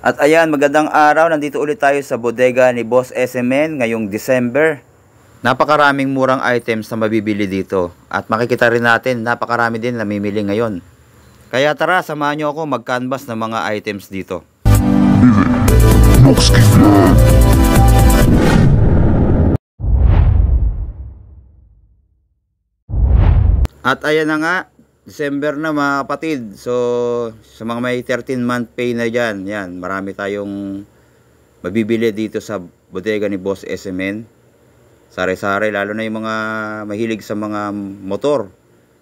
At ayan, magandang araw. Nandito ulit tayo sa bodega ni Boss SMN ngayong December. Napakaraming murang items na mabibili dito. At makikita rin natin, napakarami din namimili ngayon. Kaya tara, samahan nyo ako mag-canvas ng mga items dito. At ayan na nga, December na mga kapatid. So sa mga may 13-month pay na dyan, yan, marami tayong mabibili dito sa bodega ni Boss SMN. Sari-sari, lalo na yung mga mahilig sa mga motor.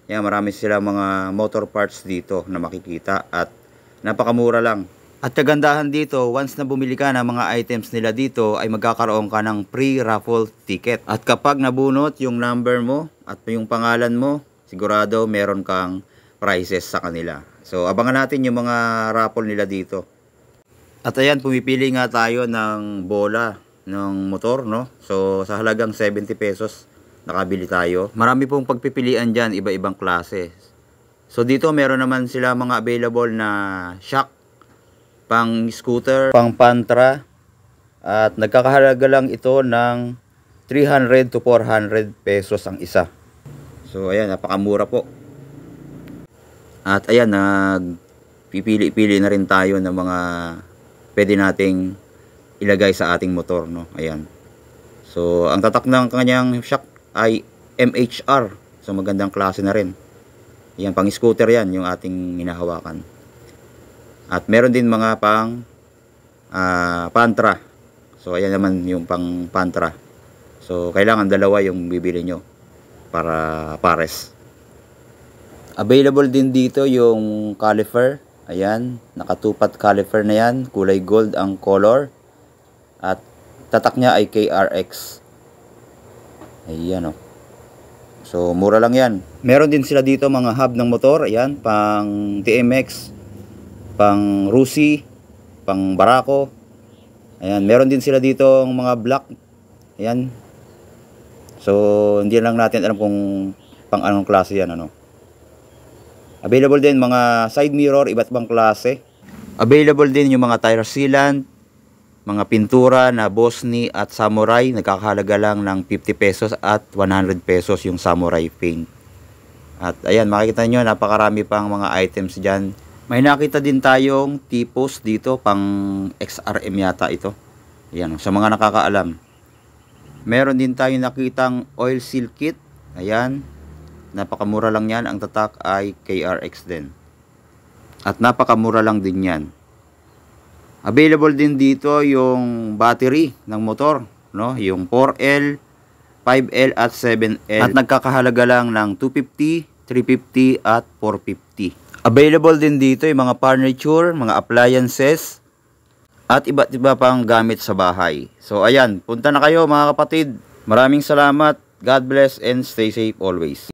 Yan, marami sila mga motor parts dito na makikita at napakamura lang. At kagandahan dito, once na bumili ka ng mga items nila dito, ay magkakaroon ka ng pre-raffle ticket. At kapag nabunot yung number mo at yung pangalan mo, sigurado meron kang prizes sa kanila. So abangan natin yung mga raffle nila dito. At ayan, pumipili nga tayo ng bola ng motor, no? So sa halagang 70 pesos nakabili tayo. Marami pong pagpipilian dyan, iba-ibang klase. So dito meron naman sila mga available na shock, pang scooter, pang pantra, at nagkakahalaga lang ito ng 300 to 400 pesos ang isa. So ayan, napakamura po. At ayan, nagpipili-pili na rin tayo ng mga pwede nating ilagay sa ating motor, no? Ayan. So ang tatak ng kanyang shock ay MHR. So magandang klase na rin. Ayan, pang scooter yan yung ating hinahawakan. At meron din mga pang pantra. So ayan naman yung pang pantra. So kailangan dalawa yung bibili nyo para pares. Available din dito yung caliper. Ayan, nakatupat caliper na yan. Kulay gold ang color. At tatak niya ay KRX. Ayan o. So mura lang yan. Meron din sila dito mga hub ng motor. Ayan, pang TMX, pang Rusi, pang Barako. Ayan, meron din sila dito mga black. Ayan. So hindi lang natin alam kung pang anong klase yan, ano. Available din mga side mirror, iba't ibang klase. Available din yung mga tire sealant, mga pintura na Bosni at Samurai. Nagkakahalaga lang ng 50 pesos at 100 pesos yung Samurai paint. At ayan, makikita nyo, napakarami pang mga items dyan. May nakita din tayong tipos dito, pang XRM yata ito. Ayan, sa mga nakakaalam. Meron din tayong nakitang oil seal kit. Ayan, napakamura lang yan. Ang tatak ay KRX din. At napakamura lang din yan. Available din dito yung battery ng motor, no? Yung 4L, 5L at 7L. At nagkakahalaga lang ng 250, 350 at 450. Available din dito yung mga furniture, mga appliances, at iba't iba pang gamit sa bahay. So ayan, punta na kayo mga kapatid. Maraming salamat. God bless and stay safe always.